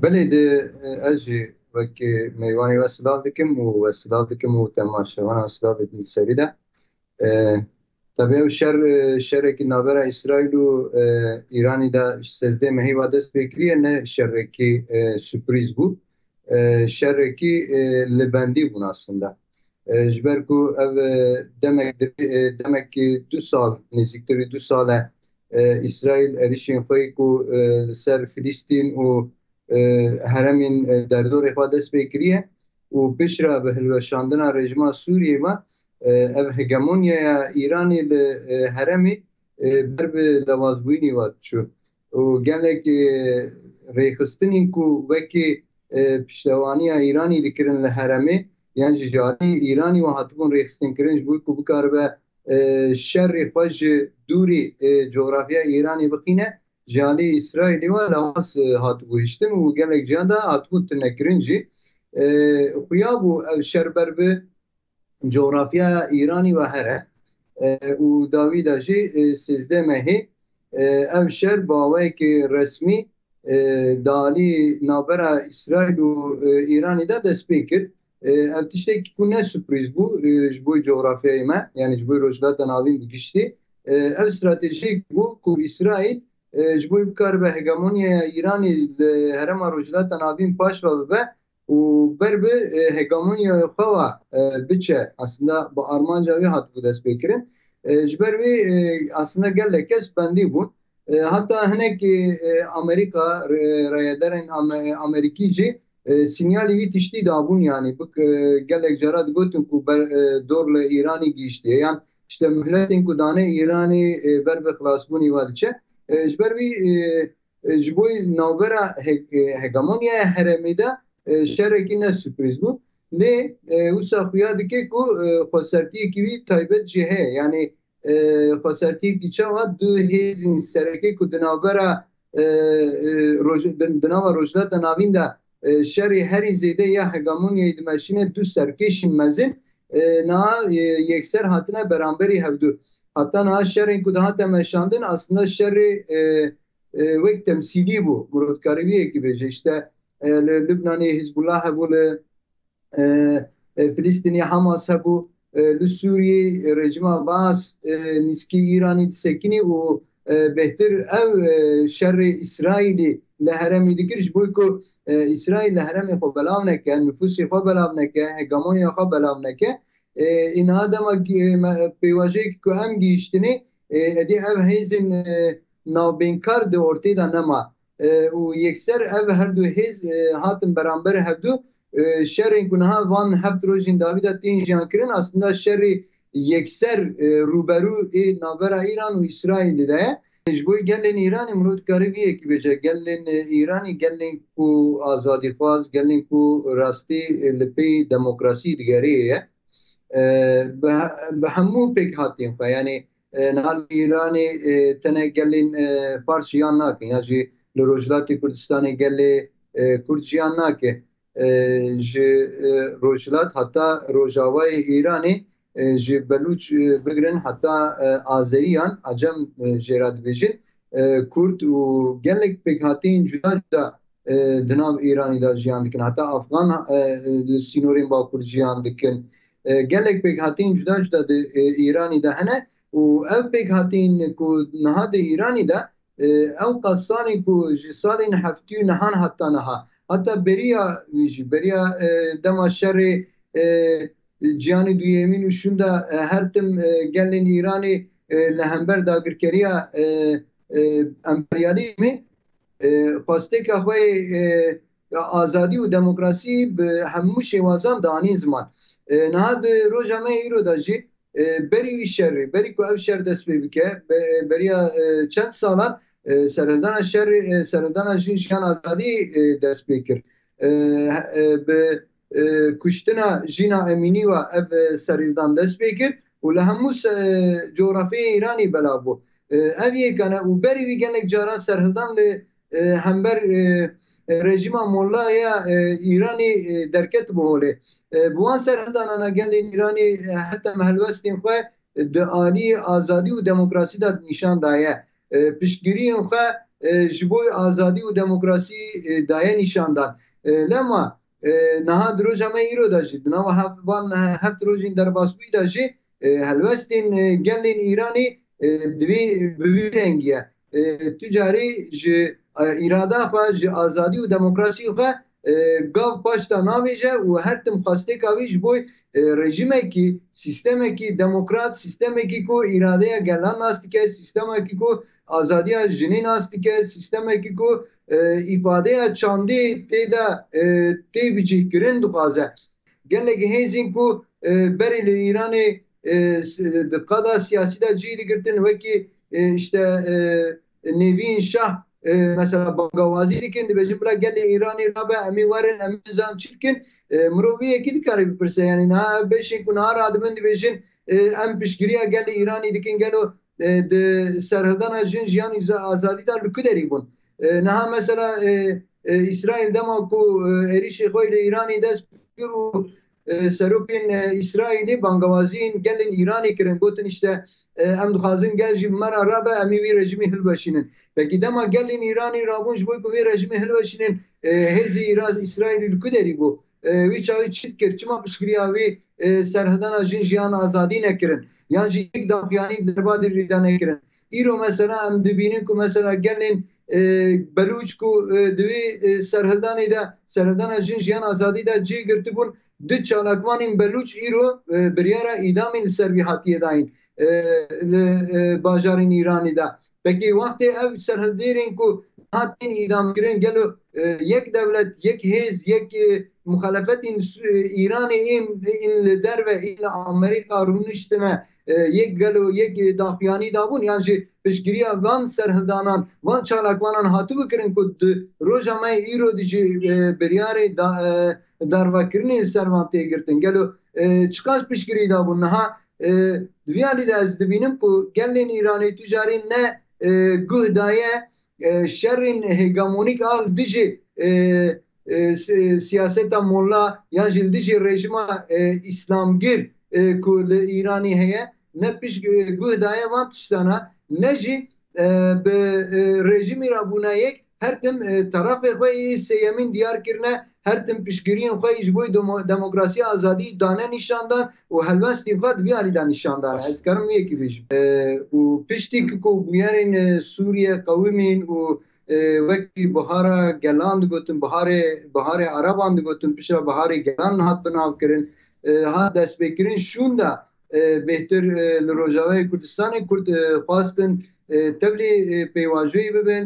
بله ده اجی وکی میوانی وسلاف دکم و وسلاف دکم و تماشاوان وسلاف دکم سریده طبعا شر که نابرا اسرائیل و ایرانی دا سزده مهی و دست بکریه نه شر که سپریز بود شر که لبندی بون aslında. جبر کو او دمک 2 سال نزدیکتر 2 ساله اسرائیل اریشین خوی کو سر فلسطین و هرمین در دور خوا دست بکریه و پشرا به هلوشاندنا رژیما سوریه ما او هگمونیا ایرانی ده هرمی بر به دوازبوینی واد شو و گلک ریخستنین کو وکی پشتوانی ایرانی دکرن لهرمی yani jari İranî ve hatibûn rêxistin kirin bû ku bikaribe şerrê xwe ji dûrî coğrafya İranî bixîne ji alî İsraîlê ve lawas hatibû hiştin û gelek cihan da hatibû tinekirin jî xuya bû ev şer ber bi coğrafya İranî ve here û dawî da jî sêzde mehê ev şer bawayekî resmî dalî navbera İsraîl û İranî de dest pê kir. Ev tiştekî ku ne sürpriz bû ji bo coğrafyayê me yani ji bo rojhilata navîn bigiştî ev stratejik bû ku İsraîl ji bo bikaribe hegemonyaya İranî li herêma rojhilata navîn paş ve bibe û ber bi hegemonyaya xwe ve biçe aslında bi armanca wê hatibû dest pêkirin ji ber wê aslında gelek kes bendî bûn hatta hinekî Amerîka rayedarên Amerîkî jî sinyalî wî tiştî dabûn yani gelek cara digotin ku dor li Îranî gihîştiye yan işte milletên ku dane Îranî ber bi xilasbûnî ve diçe ji ber wî ji bo navbera hegemonyaya herêmê de şerekî ne sürpriz bû lê wisa xuya dike ku xwesertiyekî wî taybet jî heye yani xwesertiyekî çawa du hêzên serekê ku di navbera di nava rojhilata navîn de şerî herî zêde ya hegemonyayê dimeşîne du serkêşên mezin niha yekser hatine beramberî hevdû hatta niha şerên ku dihate meşandin aslında şerê wek temsîlî bû mirotkarîbiyekî bêje işte li Lübnanê Hizbullah hebû li Filîstînê Hamas hebû li Sûriyê rejima Baas nîskî İranî disekînî û bêhtir ev şerê İsraîlî li herêmê dikir ji bo ku İsraîl li herêmê xwe belav neke nüfusê xwe belav neke hegemonya xwe belav neke niha dema pêvajiyekî ku em gihîştinê edê ev hêzên navbênkar di ortê de nema û yekser ev her du hêz hatin beramber hevdû şerên ku niha van heft rojên dawî de tên jiyan kirin aslında şerê yekser rûberû navbera İran û İsraîlê de ye ji bo gelên Îranê mirotkarî viyekî bêje gelên Îranî gelên ku azadîxwaz gelên ku rastî li pê demokrasî digeriyê ye bi hemû pêk hatiyên xwe yani niha li Îranê tenek gelên Fars jiyan nakin ya jî li Rojhilatê Kurdistanê gelê Kurd jiyan nake ji Rojhilat heta Rojavayê Îranê ji Belûç bigirin heta Azeriyan Acem jê re dibêjin Kurd û gelek pêkhatiyên cuda cuda di nav Îranî de jiyan dikin heta Afgan li sînorên Bakur jiyan dikin gelek pêkhatiyên cuda cuda di Îranî de hene û ev pêkhatiyên ku niha di Îranî de ew qasanên ku ji salên heftî û nihan heta niha heta beriya wî jî beriya dema şerê ciyanê duyêmîn û şûn de her tim gelên Îranê li hember dagirkeriya emperyalîzmê xwasteka xwe azadî û demokrasî bi hemû şêwazan danî ziman niha di roja me îro de jî berî wî şerê berî ku ev şer dest pê bike beriya çend salan serhildana şerê serhildana jîn jiyan azadî dest pê kir bi kuştina jîna emînî ve ev serhildan dest pê kir û li hemû coğrafyayê Îranî belav bû ev yekane û berî wî gelek caran serhildan li hember rejima mollaya Îranî derketibû holê bi wan serhildana gelên Îranî heta helwestên xwe di alî azadî û demokrasî de nîşan daye piştgiriyên xwe ji bo azadî û demokrasî daye nîşandan. Lema niha di roja me îro de jî di nava heft rojên derbasbûyî de jî helwestên gelên Îranê di vê bi vî rengî ye. Tu carî ji îrada xwe ji azadî û demokrasî xwe gav paş da navêje û her tim xwasteka wî ji bo rejimekî sistemekî demokrat sistemekî ku îradeya gelan nas dike sistemekî ku azadiya jinê nas dike sistemekî ku îfadeya çandê tê de tê bicihkirin dixwaze gelek hêzên ku berê li Îranê di qada siyasî de cî digirtin wekî işte Nevîn Şah mesela bangawazî dikin dibêjin bila gelê Îranê rabe em ê werin em ê nizam çi dikin mirov vê yekî dikare bipirse yani niha beşên ku niha radibin dibêjin em piştgiriya gelê Îranê dikin gelo di serhildana jin jiyan azadî da li ku derî bûn. Niha mesela İsrail dema ku êrişê xwe li Îranê dest kir û serokên İsraîlî bangawaziyên gelên Îranê kirin gotin işte em dixwazin gel jî me re rabe em ê wî rejimê hilweşînin. Pekî dema gelên Îranê rabûn ji bo ku vê rejimê hilweşînin hêzê İsraîlî li ku derî bû. Wî çavê çi dikir çima piştgiriya wê serhildana jin jiyan azadî nekirin yan jî yek daxuyanî derbadê rêda nekirin. Îro mesela em dibînin ku mesela gelên Belûç ku di vê serhildanê de serhildana jin jiyan azadî de cê girtibûn di çalakvanên Belûç îro biryara îdamê li ser wî hatiye dayîn li bajarên Îranê de. Pekî wextê ev serhildêrên ku hatin îdamkirin gelo yek devlet, yek hêz, yek muhalefetên Îranê ên li derve ên li Amerîka rûniştine yek gelo yek daxuyanî dabûn yan jî piştgiriya van serhildanan van çalakvanan hatibû kirin ku di roja me îro dijî biryarê darvekirinê li ser van tê girtin gelo çi qas piştgirî dabûn niha di vê alî de ez dibînim ku gelên Îranê tu carî ne guh daye şerên hegemonîk al dijî siyaseta molla yan jî dijî rejima İslamgir ku li Îranê heye ne piş guh daye van tiştana ne jî bi rejimê re bûna yek her tim tarafê xwe sêyemîn diyar kirine her tim piştgiriyên xwe ji bo demokrasî azadî dane nîşandan û helwestên xwe di vê alî de nîşandan. Ez karim wê yekî bêjim. û piştî ku bûyerên Sûriye qewimîn û wekî bihara gelan digotin biharê Araban digotin pişta biharê gelan hat binavkirin hat destpêkirin şûn da bêhtir li Rojavayê Kurdistanê Kurd xwastin tevlî pêvajoyî bibin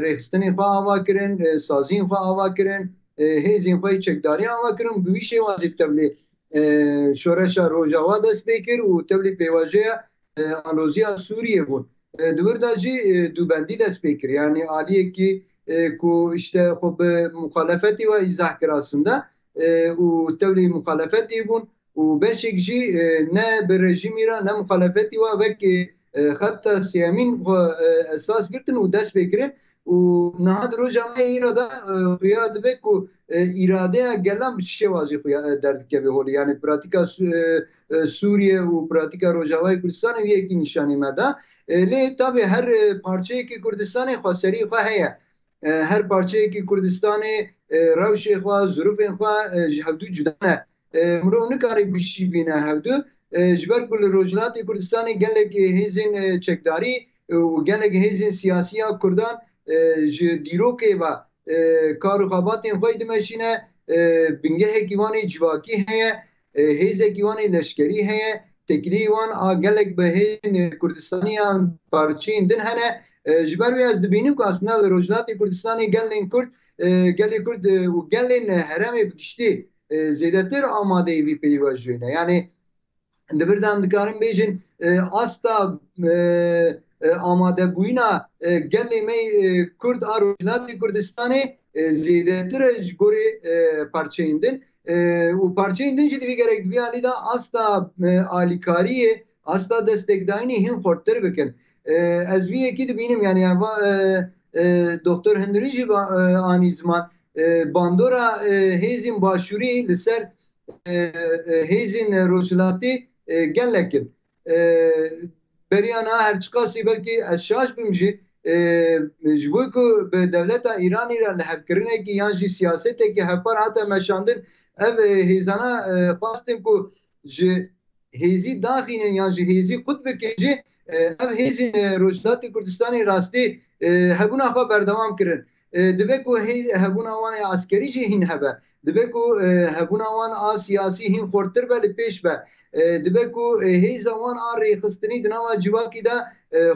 rêxistinê xwe ava kirin saziyên xwe ava kirin hêzên xwe çekdariya ava kirin bi wî şêwazê tevlî şoreşa Rojava dest pê kir û tevlî pêvajoya aloziya Sûriye bûn. Di wir de jî dûbendî dest pê kir yani aliyekî ku işte xwe bi muxalefetê we îzah kir aslında û tevlî muxalefetê bûn û beşek jî ne bi rejimî re ne muxalefetê we wekî xeta siyemîn esas girtin û dest pê kirin û niha di roja me îro de xuya dibe ku îradeya gelan bi çi şêwazî xuya derdikeve holî yani pratika Sûriye û pratika Rojavayê Kurdistanê wî yekî nîşanî me da. Lê tabii her parçeyekî Kurdistanê xweserî xwe heye. Her parçeyekî Kurdistanê rewşê xwe, zirûfên xwe ji hevdû cuda ne. Mirov nikare bişî bîne hevdû ji ber ku li Rojhilatê Kurdistanê gelek hêzên çekdarî û gelek hêzên siyasiya Kurdan ji dîrokê ve kar û xebatên xwe dimeşîne bingehekî wanê civakî heye hêzekî wanê leşkerî heye teklî wan a gelek bi hêzên Kurdistaniyan parçeyên din hene ji ber wê ez dibînim ku aslında li Rojhilatê Kurdistanê gelên Kurd gelê Kurd û gelên heremê bi giştî zêdetir amadeyî vî peyvajiyê yani di vir de em dikarin bêjin asta amadebûyîna gelê me Kurd a Rojhilatê Kurdistanê zêdetir ji gorî parçeyên din û parçeyên din jî divê gerek divê alî de asta alîkariyê asta destekdayînê hin xorttir bikin. Ez vî yekî dibînim yani Doktor Hundirî jî anî ziman bandora hêzên başûrî li ser hêzên Rojhilatê gelekin. Beriya niha her çiqasî belkî ez şaş bim jî ji bo ku bi devleta Îranî re li hevkirinekî yan jî siyasetekî hevpar hate meşandin ev hêzana xwastin ku ji hêzî daxînin yan ji hêzî qut bikin jî ev hêzên Rojhilatê Kurdistanê rastî hebûna xwe berdewam kirin. Dibe ku hebûna wan ê askerî jî hîn hebe. Dibe ku hebûna wan a siyasî hîn xortir be li pêş be. Dibe ku hêza wan a rêxistinî di nava civakî de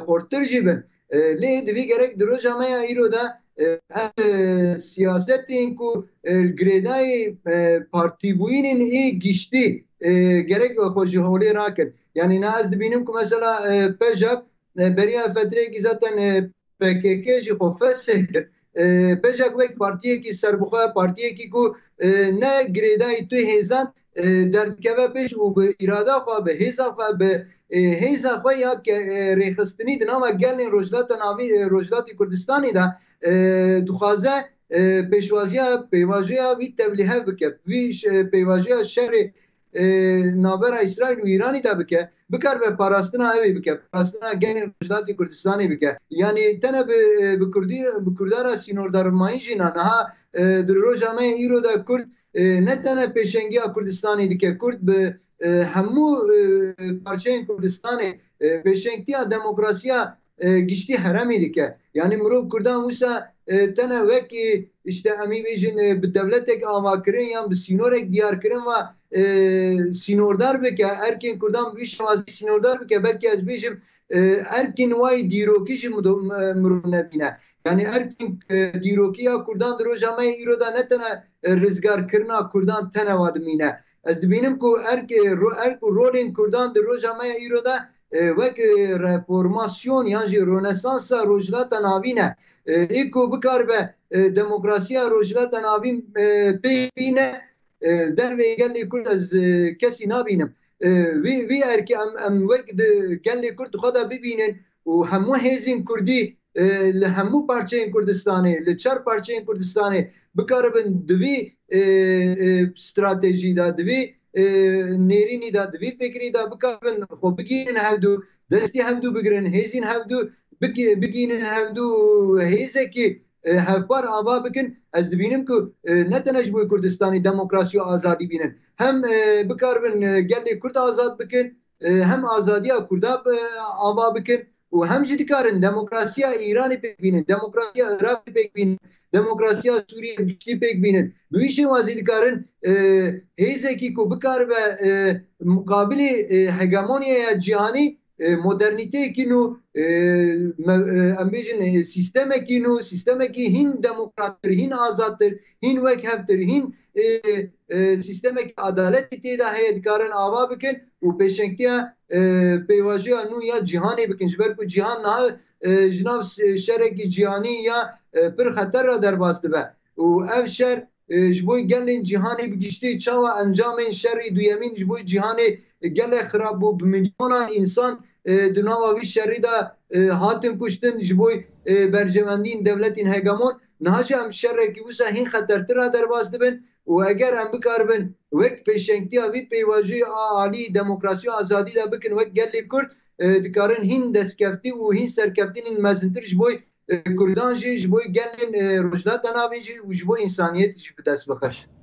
xortir jî bin. Lê divê gerek di roja me ya îro de siyasetên ku girêdayê partîbûyînên ê giştî gerek xwe ji holê rakin. Yani ne ez dibînim ku mesela pejak beriya fetreyekî zaten PKK jî xwe fesih kir. Pejak wek partiyekî serbixwe partiyekî ku ne girêdayî tu hêzan derdikeve pêş û bi îrada xwe bi hêza xwe bi hêza xwe ya rêxistinî di nava gelên Rojhilata navî Rojhilatê Kurdistanê de dixwaze pêvajiya wî tevlîhev bike. Wî pêvajiya şerê navbera İsrail û Îranî de bike, bikar ve parastina evê bike, parastina gelên Rojhilatê Kurdistanê bike. Yani tene bi Kurdara sînordarmayî jî niha di roja me îro de Kurd ne tene pêşengiya Kurdistanê dike. Kurd bi hemû parçeyên Kurdistanê pêşengiya demokrasiya giştî heremê dike. Yani mirov Kurdan wisa tene wekî işte emî bêjin bi devletek avakirin yan bi sînorek diyarkirin ve sînordar bike. Erkên Kurdan wî şewazî sînordar bike. Belkî ez bêjim erkên wayî dîrokî jî mirov nebîne. Yani erkên dîrokiya Kurdan di roja me îro de ne tene rizgarkirina Kurdan tene wa dimîne. Ez dibînim ku erk û rolên Kurdan di roja me îro de wek reformasyon yan jî rönesansa Rojhilata navî ne. Êko bikar be demokrasiya Rojhilata navî pê bîne dervê gelê Kurd ez kesî nabînim. Vî erkê em wek di gelê Kurd xwe de bibînin û hemû hêzên Kurdî li hemû parçeyên Kurdistanê, li çar parçeyên Kurdistanê bikaribin di vî stratejî de, di vî nêrînî de, di vî fikrî de bikaribin xwe bigînin hevdû, destî hevdû bigirin, hêzên hevdû bigînin hevdû hêzekî hevpar ava bikin. Ez dibînim ku ne tene ji bo Kurdistanê demokrasî û azadî bînin. Hem bikaribin gelê Kurd azad bikin, hem azadiya Kurda ava bikin û hem jî dikarin demokrasiya Îranê pêk bînin, demokrasiya Iraqê pêk bînin, demokrasiya Sûriye giştî pêk bînin. Bi wî şêwazî dikarin hêzekî ku bikaribe muqabilê hegemoniyaya cîhanî modernîteyekî nû em bêjin sîstemekî nû sîstemekî hîn demokrattir, hîn azadtir, hîn wekhevtir, hîn sîstemekî adaletî têda heye dikarin ava bikin û pêşengiya pêvajiya nû ya cîhanê bikin ji ber ku cîhan niha ji nav şerekî cîhanî ya pir xeter ra derbas dibe û ev şer ji bo gelên cîhanê bi giştî çawa encamên şerî duyemîn ji bo cîhanê gelek xirab bû bi milyonan însan di nava wî şerî de hatin kuştin ji bo berjewendiyên devletên hegemon. Niha jî em şerekî wisa hîn xetertir ra derbas dibin û eger em bikaribin wek pêşengiya vî pêvajî a alî demokrasî û azadî de bikin wek gelê Kurd dikarin hîn destkeftî û hîn serkeftinên mezintir ji bo Kurdan jî ji bo gelên Rojhilata navê jî û ji bo însaniyetê jî bi dest bixin.